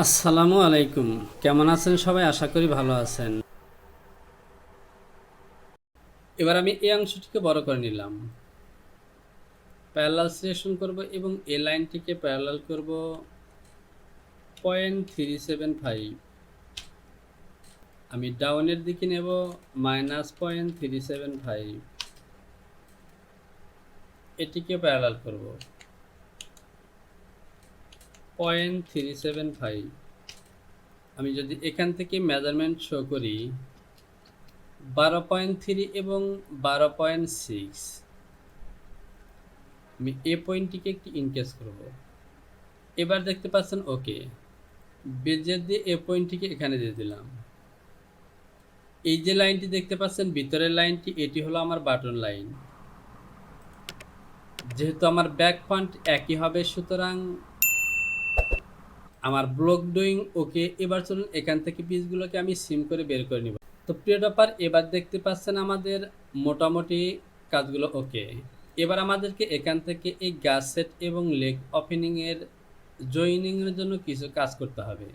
আসসালামু আলাইকুম। কেমন আছেন সবাই? আশা করি ভালো আছেন। এবার আমি এই অংশটিকে বড় করে নিলাম, প্যারালাল সিলেকশন করব এবং এই লাইনটিকে প্যারালাল করব 0.375। আমি ডাউনের দিকে নেব -0.375, এটিকে প্যারালাল করব 0.375। আমি যদি এখান থেকে মেজারমেন্ট শো করি 12.3 এবং 12.6, আমি এই পয়েন্টটিকে একটি ইনকেস করব। এবার দেখতে পাচ্ছেন ওকে, বেজের দিয়ে এ পয়েন্টটিকে এখানে দিয়ে দিলাম। এই যে লাইনটি দেখতে পাচ্ছেন ভিতরের লাইনটি, এটি হলো আমার বাটন লাইন। যেহেতু আমার ব্যাক পয়েন্ট একই হবে, সুতরাং আমার ব্লক ডুইং ওকে। এবার চলুন এখান থেকে পিসগুলোকে আমি সিম করে বের করে নিব। তো প্রিয় টপার, এবার দেখতে পাচ্ছেন আমাদের মোটামুটি কাজগুলো ওকে। এবার আমাদেরকে এখান থেকে এই গাছ সেট এবং লেগ ওপেনিংয়ের জয়েনিংয়ের জন্য কিছু কাজ করতে হবে।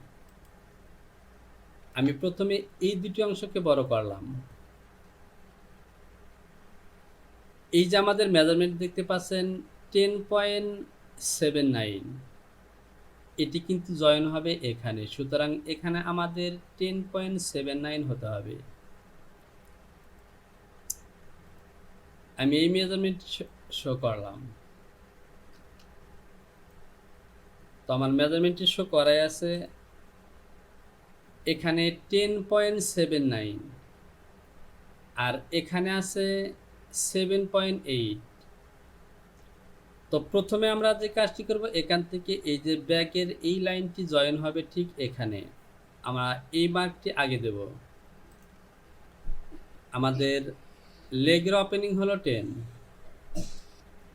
আমি প্রথমে এই দুটি অংশকে বড় করলাম। এই যে আমাদের মেজারমেন্ট দেখতে পাচ্ছেন 10.79, এটি কিন্তু জয়েন হবে এখানে, সুতরাং এখানে আমাদের 10.79 হতে হবে। আমি এই মেজারমেন্ট শো করলাম, তো আমার মেজারমেন্টটি শো করাই আছে এখানে 10.79, আর এখানে আছে 7.8। তো প্রথমে আমরা যে কাজটি করব, এখান থেকে এই যে ব্যাকের এই লাইনটি জয়েন হবে ঠিক এখানে, আমরা এই মার্কটি আগে দেব। আমাদের লেগের ওপেনিং হলো 10,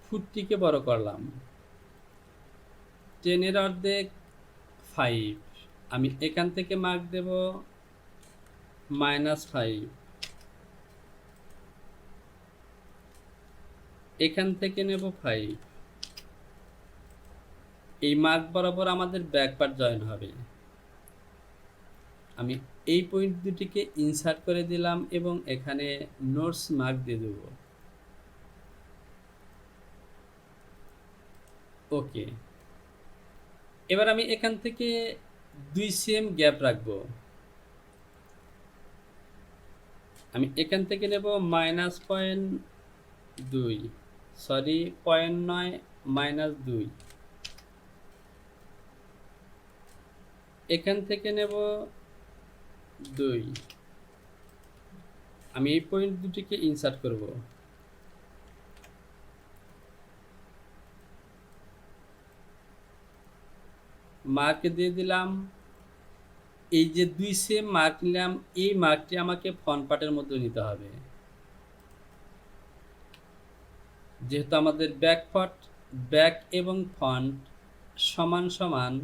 ফুটটিকে বড় করলাম, 10-এর অর্ধেক 5, আমি এখান থেকে মার্ক দেব -5। এখান থেকে নেব 5, এই মার্ক বরাবর আমাদের ব্যাক পার্ট জয়েন হবে। আমি এই পয়েন্ট দুটিকে ইনসার্ট করে দিলাম এবং এখানে নোটস মার্ক দিয়ে দেব। ওকে, এবার আমি এখান থেকে 2 cm গ্যাপ রাখবো। আমি এখান থেকে নেব -0.2, সরি 0.9, -2। এখান থেকে নেব 2, আমি এই পয়েন্ট দুটিকে ইনসার্ট করব। মার্ক দিয়ে দিলাম। এই যে 2 cm মার্ক নিলাম, এই মার্কটি আমাকে ফ্রন্ট পার্টের মধ্যে নিতে হবে, যেহেতু আমাদের ব্যাক এবং ফ্রন্ট সমান সমান,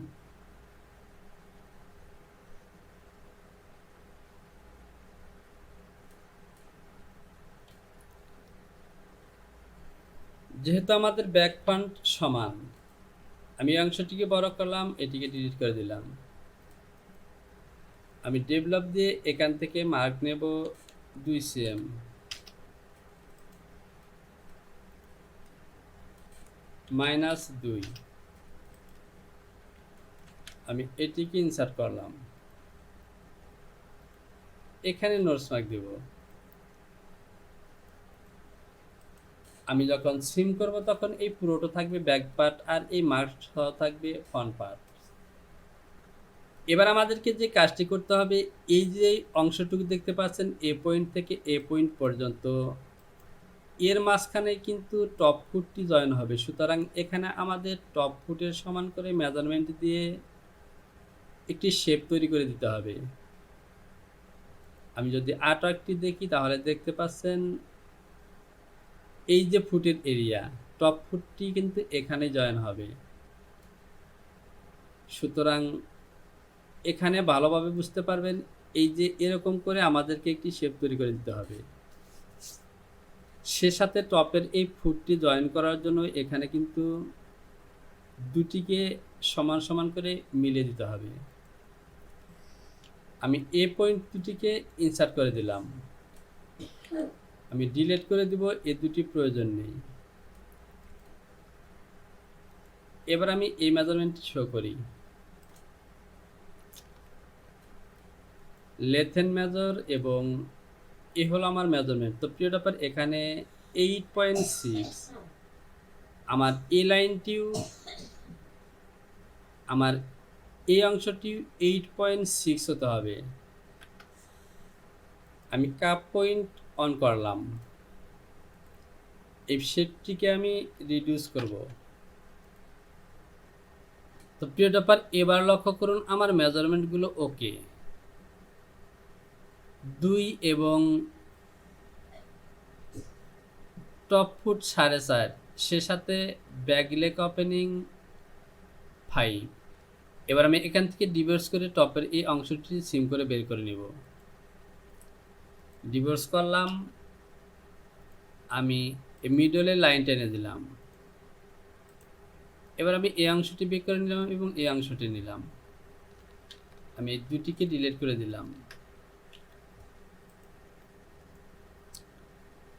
যেহেতু আমাদের ব্যাক ফ্রন্ট সমান, আমি অংশটিকে বড় করলাম, এটিকে ডিলিট করে দিলাম। আমি ডেভেলপ দিয়ে এখান থেকে মার্ক নেব 2 cm, -2, আমি এটিকে ইনসার্ট করলাম, এখানে নোটস মার্ক দেব। আমি যখন সিম করব তখন এই পুরোটা থাকবে ব্যাক পার্ট, আর এই মার্ক সহ থাকবে ফ্রন্ট পার্ট। এবার আমাদেরকে যে কাজটি করতে হবে, এই যে অংশটুকু দেখতে পাচ্ছেন এ পয়েন্ট থেকে এ পয়েন্ট পর্যন্ত, এর মাঝখানে কিন্তু টপ ফুটটি জয়েন হবে, সুতরাং এখানে আমাদের টপ ফুটের সমান করে মেজারমেন্ট দিয়ে একটি শেপ তৈরি করে দিতে হবে। আমি যদি আর্টওয়ার্কটি দেখি তাহলে দেখতে পাচ্ছেন এই যে ফুটের এরিয়া, টপ ফুটটি কিন্তু এখানে জয়েন হবে, সুতরাং এখানে ভালোভাবে বুঝতে পারবেন এই যে এরকম করে আমাদেরকে একটি শেপ তৈরি করে দিতে হবে। সে সাথে টপের এই ফুটটি জয়েন করার জন্য এখানে কিন্তু দুটিকে সমান সমান করে মিলিয়ে দিতে হবে। আমি এ পয়েন্ট দুটিকে ইনসার্ট করে দিলাম। আমি ডিলিট করে দিব, এ দুটি প্রয়োজন নেই। এবার আমি এই মেজারমেন্টটি শো করি। লেথেন মেজর এবং এ হলো আমার মেজারমেন্ট। তো প্রিয় ব্যাপার, এখানে 8.6, আমার এই লাইনটিও, আমার এই অংশটি 8.6 হতে হবে। আমি কাপ পয়েন্ট অন করলাম, এই শেডটিকে আমি রিডিউস করব। তো প্রিয় ব্যাপার, এবার লক্ষ্য করুন আমার মেজারমেন্টগুলো ওকে। 2 এবং টপ ফুট 4.5, সে সাথে ব্যাক লেগ ওপেনিং 5। এবার আমি এখান থেকে ডিভোর্স করে টপের এই অংশটি সিম করে বের করে নিব। ডিভোর্স করলাম, আমি মিডলে লাইন টেনে দিলাম। এবার আমি এই অংশটি বের করে নিলাম এবং এই অংশটি নিলাম। আমি এই দুটিকে ডিলিট করে দিলাম।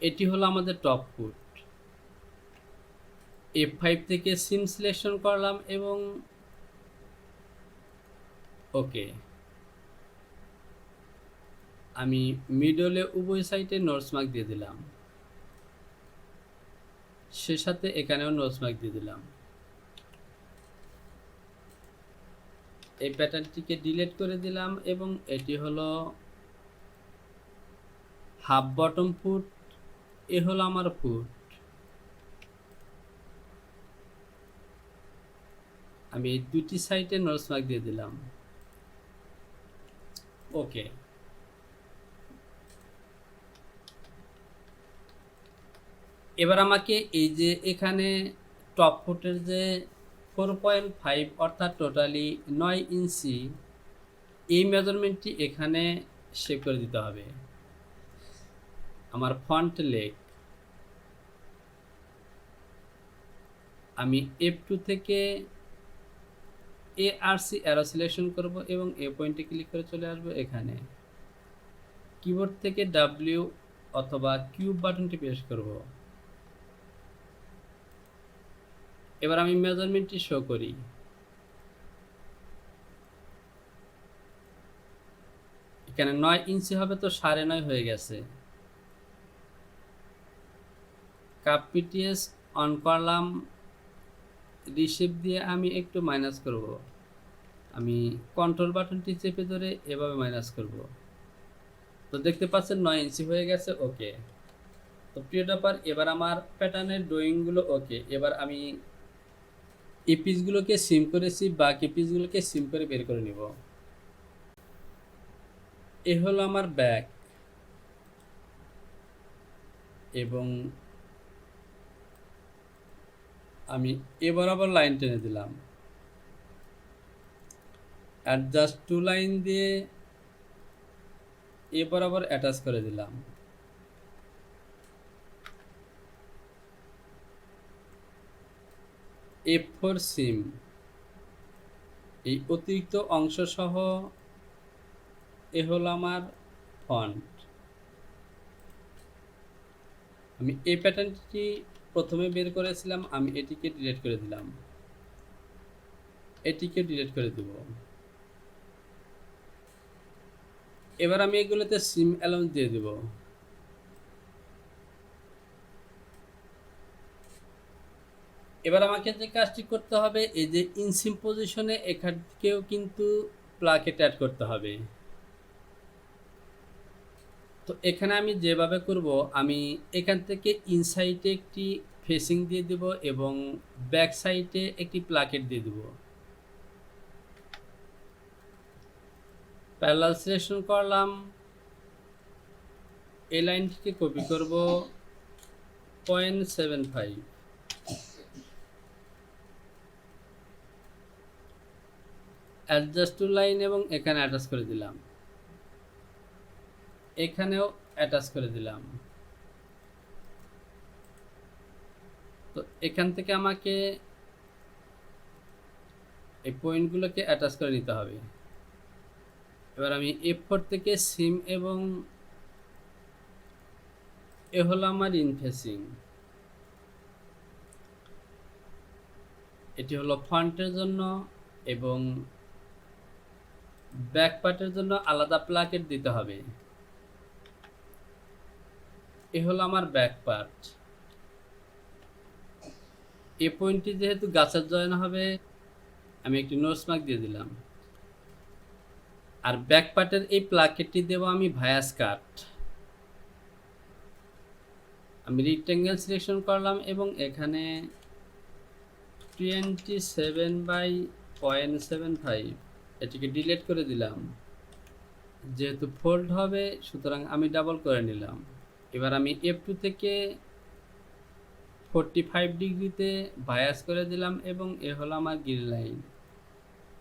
এটি হলো আমাদের টপ ফুট। F5 থেকে সিম সিলেকশন করলাম এবং ওকে। আমি মিডলে উভয় সাইডে নোটস মার্ক দিয়ে দিলাম, সে সাথে এখানেও নোটস মার্ক দিয়ে দিলাম। এই প্যাটার্নটিকে ডিলিট করে দিলাম এবং এটি হলো হাফ বটম ফুট, এ হলো আমার ফুট। আমি এই দুটি সাইডে নোটস মার্ক দিয়ে দিলাম, ওকে। এবার আমাকে এই যে এখানে টপ ফুটের যে 4.5 অর্থাৎ টোটালি 9 ইঞ্চি, এই মেজারমেন্টটি এখানে সেভ করে দিতে হবে। আমার ফ্রন্ট লেগ আমি F2 থেকে ARC অ্যারো সিলেকশন করব এবং এ পয়েন্টে ক্লিক করে চলে আসবো এখানে। কিবোর্ড থেকে W অথবা কিউব বাটনটি প্রেস করব। এবার আমি মেজারমেন্টটি শো করি। এখানে 9 ইঞ্চি হবে, তো 9.5 হয়ে গেছে। কাপ পিটিএস অন করলাম, রিশেপ দিয়ে আমি একটু মাইনাস করব। আমি কন্ট্রোল বাটনটি চেপে ধরে এভাবে মাইনাস করব। তো দেখতে পাচ্ছেন 9 ইঞ্চি হয়ে গেছে, ওকে। তো প্রিয় ব্যাপার, এবার আমার প্যাটার্নের ড্রয়িংগুলো ওকে। এবার আমি এই পিসগুলোকে সিম করেছি, বাকি পিসগুলোকে সিম করে বের করে নিব। এ হলো আমার ব্যাক এবং আমি এ বরাবর লাইন টেনে দিলাম, অ্যাডজাস্ট টু লাইন দিয়ে এ বরাবর অ্যাটাচ করে দিলাম। F4 সিম, এই অতিরিক্ত অংশ সহ এ হলো আমার ফন্ট। আমি এই প্যাটার্নটি প্রথমে বের করেছিলাম, আমি এটিকে ডিলিট করে দিলাম, এটিকে ডিলিট করে দেব। এবার আমি এগুলোতে সিম অ্যালাউন্স দিয়ে দেব। এবার আমাকে যে কাজটি করতে হবে, এই যে ইনসিম পজিশনে এখানকেও কিন্তু প্লাকেট অ্যাড করতে হবে। তো এখানে আমি যেভাবে করব, আমি এখান থেকে ইনসাইডে একটি ফেসিং দিয়ে দেব এবং ব্যাক সাইডে একটি প্লাকেট দিয়ে দেব। প্যারালাল সিলেকশন করলাম, এই লাইনটিকে কপি করব 0.75, অ্যাডজাস্ট টু লাইন এবং এখানে অ্যাটাচ করে দিলাম, এখানেও অ্যাটাচ করে দিলাম। তো এখান থেকে আমাকে এই পয়েন্টগুলোকে অ্যাটাচ করে নিতে হবে। এবার আমি F4 থেকে সিম এবং এ হলো আমার ইনফেসিং। এটি হলো ফ্রন্টের জন্য এবং ব্যাক পার্টের জন্য আলাদা প্লাকেট দিতে হবে। এ হলো আমার ব্যাক পার্ট। এ পয়েন্টটি যেহেতু গাছের জয়েন হবে, আমি একটি নোজ মার্ক দিয়ে দিলাম। আর ব্যাক পার্টের এই প্লাকেটটি দেব আমি ভায়াস কাট। আমি রেক্ট্যাঙ্গেল সিলেকশন করলাম এবং এখানে 27/0.75 এটিকে ডিলিট করে দিলাম। যেহেতু ফোল্ড হবে সুতরাং আমি ডাবল করে নিলাম। এবার আমি F2 থেকে 45 ডিগ্রিতে বায়াস করে দিলাম এবং এ হলো আমার গ্রিন লাইন।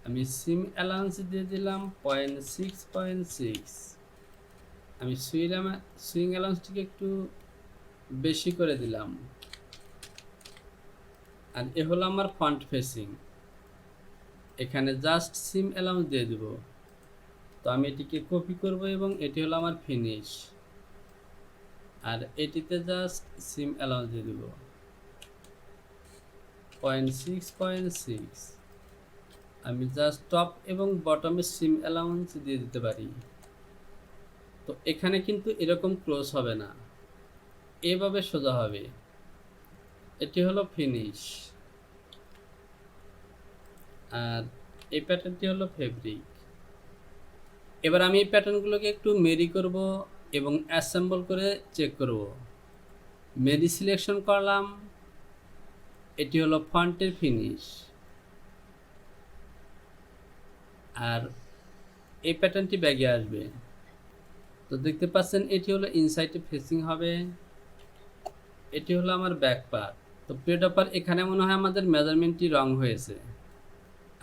আমি সিম অ্যালাউন্স দিয়ে দিলাম 0.6. আমি সুইং অ্যালাউন্সটিকে একটু বেশি করে দিলাম। আর এ হলো আমার ফ্রন্ট ফেসিং। এখানে জাস্ট সিম অ্যালাউন্স দিয়ে দেব। তো আমি এটিকে কপি করব এবং এটি হলো আমার ফিনিশ। আর এটিতে জাস্ট সিম অ্যালাউন্স দিয়ে দেব 0.6. আমি জাস্ট টপ এবং বটমে সিম অ্যালাউন্স দিয়ে দিতে পারি। তো এখানে কিন্তু এরকম ক্লোজ হবে না, এভাবে সোজা হবে। এটি হলো ফিনিশ। আর এই প্যাটার্নটি হলো ফেব্রিক। এবার আমি এই প্যাটার্নগুলোকে একটু মেরি করব এবং অ্যাসেম্বল করে চেক করব। মেরি সিলেকশন করলাম, এটি হলো ফ্রন্টের ফিনিশ। আর এই প্যাটার্নটি ব্যাগে আসবে। তো দেখতে পাচ্ছেন এটি হলো ইনসাইডে ফেসিং হবে, এটি হলো আমার ব্যাক পার্ট। তো প্রিয়ডপার এখানে মনে হয় আমাদের মেজারমেন্টটি রং হয়েছে।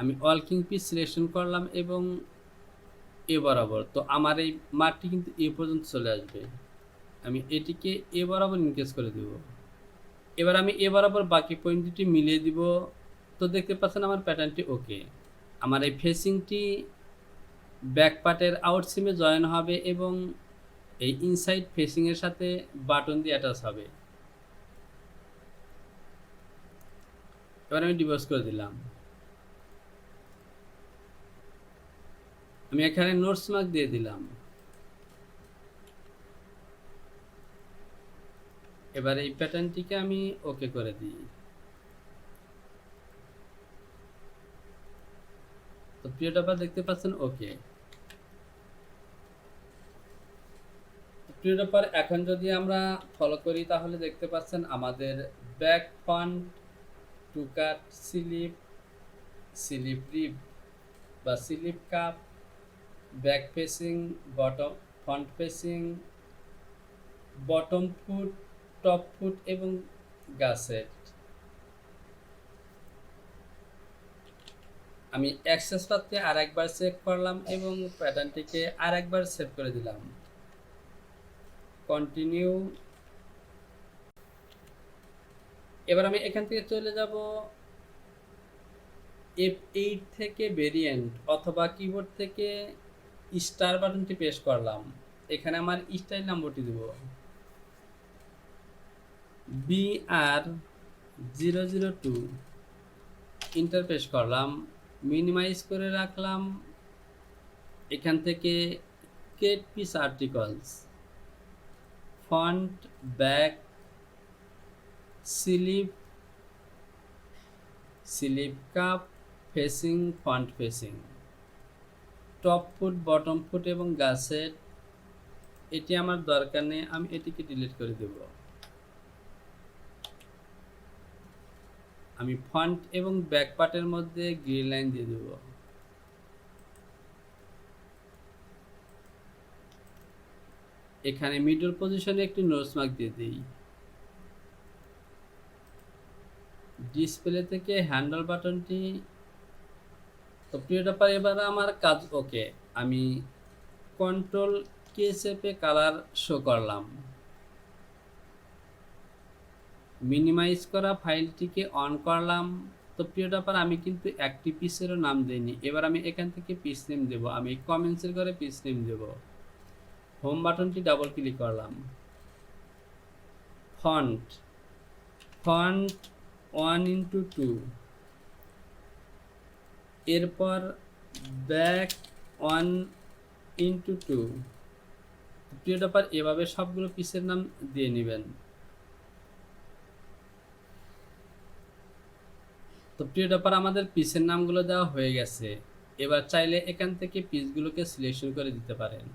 আমি ওয়ার্কিং পিস সিলেকশন করলাম এবং এ বরাবর। তো আমার এই মার্কটি কিন্তু এ পর্যন্ত চলে আসবে। আমি এটিকে এ বরাবর ইনক্রিজ করে দেব। এবার আমি এ বরাবর বাকি পয়েন্টটি মিলিয়ে দিব। তো দেখতে পাচ্ছেন আমার প্যাটার্নটি ওকে। আমার এই ফেসিংটি ব্যাক পার্টের আউট সিমে জয়েন হবে এবং এই ইনসাইড ফেসিংয়ের সাথে বাটন দিয়ে অ্যাটাচ হবে। এবার আমি ডিভোর্স করে দিলাম। আমি এখানে নোটস মার্ক দিয়ে দিলাম। এবার এই প্যাটার্নটিকে আমি ওকে করে দিই। তো প্রিয়ডপার দেখতে পাচ্ছেন ওকে। প্রিয়ডপার এখন যদি আমরা ফলো করি তাহলে দেখতে পাচ্ছেন আমাদের back front to cut slip, slip rip বা slip cup, back facing, bottom front facing, bottom foot, top foot এবং গাসেট। আমি অ্যাক্সেস পাথকে আরেকবার চেক করলাম এবং প্যাটার্নটিকে আরেকবার সেভ করে দিলাম। কন্টিনিউ। এবার আমি এখান থেকে চলে যাব F8 থেকে ভেরিয়েন্ট অথবা কিবোর্ড থেকে স্টার বাটনটি প্রেস করলাম। এখানে আমার স্টাইল নম্বরটি দেব BR002। ইন্টার প্রেস করলাম, মিনিমাইজ করে রাখলাম। এখান থেকে create piece articles, front, back, slip, slip cup, facing, front facing, top foot, bottom foot এবং গাছের। এটি আমার দরকার নেই, আমি এটিকে ডিলিট করে দেব। আমি ফ্রন্ট এবং ব্যাক পার্টের মধ্যে গ্রিন লাইন দিয়ে দেব। এখানে মিডল পজিশনে একটি নোজ মার্ক দিয়ে দিই। ডিসপ্লে থেকে হ্যান্ডল বাটনটি। তো প্রিয়ডপার এবার আমার কাজ ওকে। আমি কন্ট্রোল কে চেপে কালার শো করলাম। মিনিমাইজ করা ফাইলটিকে অন করলাম। তো প্রিয় ব্যাপার আমি কিন্তু একটি পিসেরও নাম দেইনি। এবার আমি এখান থেকে পিস নেম দেব। আমি কমেন্টসের ঘরে পিস নেম দেব। হোম বাটনটি ডাবল ক্লিক করলাম। ফন্ট ফন্ট 1:2, এরপর ব্যাক 1:2। প্রিয় ব্যাপার এভাবে সবগুলো পিসের নাম দিয়ে নেবেন। তো প্রিয় ব্যাপার আমাদের পিসের নামগুলো দেওয়া হয়ে গেছে। এবার চাইলে এখান থেকে পিসগুলোকে সিলেকশন করে দিতে পারেন।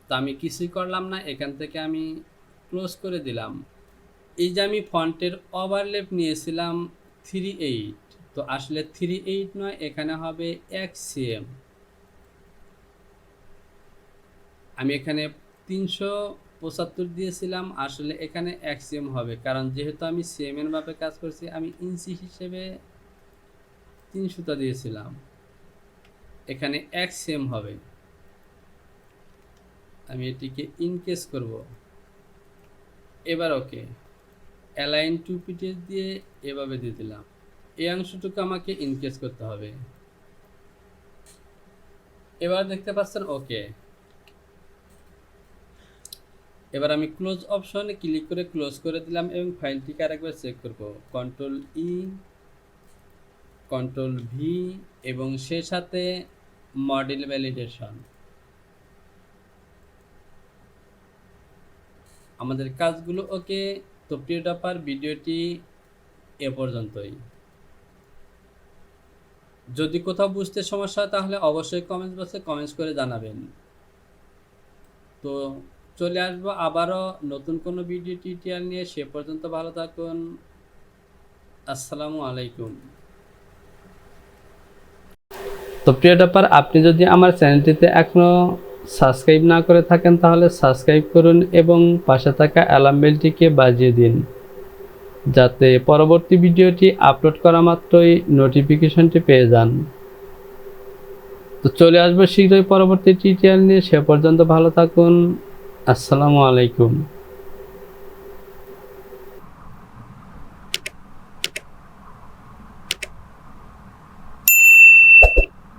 তো আমি কিছুই করলাম না, এখান থেকে আমি ক্লোজ করে দিলাম। এই যে আমি ফন্টের ওভারল্যাপ নিয়েছিলাম 3:8, তো আসলে 3:8 নয়, এখানে হবে 1 cm। আমি এখানে 375 দিয়েছিলাম, আসলে এখানে 1 cm হবে, কারণ যেহেতু আমি cm এর মাপে কাজ করছি আমি ইঞ্চি হিসেবে 3 সুতা দিয়েছিলাম, এখানে 1 cm হবে। আমি এটিকে ইনকেস করব। এবার ওকে, অ্যালাইন টু পিটের দিয়ে এভাবে দিয়ে দিলাম। এই অংশটুকু আমাকে ইনকেস করতে হবে। এবার দেখতে পাচ্ছেন ওকে। এবার আমি ক্লোজ অপশনে ক্লিক করে ক্লোজ করে দিলাম এবং ফাইলটিকে আরেকবার চেক করব। কন্ট্রোল ই, কন্ট্রোল ভি এবং সেই সাথে মডেল ভ্যালিডেশন। আমাদের কাজগুলো ওকে। তো প্রিয় ব্যাপার ভিডিওটি এ পর্যন্তই। যদি কোথাও বুঝতে সমস্যা হয় তাহলে অবশ্যই কমেন্ট বক্সে কমেন্টস করে জানাবেন। তো চলে আসবো আবারও নতুন কোনো ভিডিও টিউটোরিয়াল নিয়ে। সে পর্যন্ত ভালো থাকুন। আসসালামু আলাইকুম। তো প্রিয় ব্যাপার আপনি যদি আমার চ্যানেলটিতে এখনও সাবস্ক্রাইব না করে থাকেন তাহলে সাবস্ক্রাইব করুন এবং পাশে থাকা অ্যালার্ম বেলটিকে বাজিয়ে দিন, যাতে পরবর্তী ভিডিওটি আপলোড করা মাত্রই নোটিফিকেশনটি পেয়ে যান। তো চলে আসবো শীঘ্রই পরবর্তী টিউটোরিয়াল নিয়ে। সে পর্যন্ত ভালো থাকুন। আসসালামু আলাইকুম।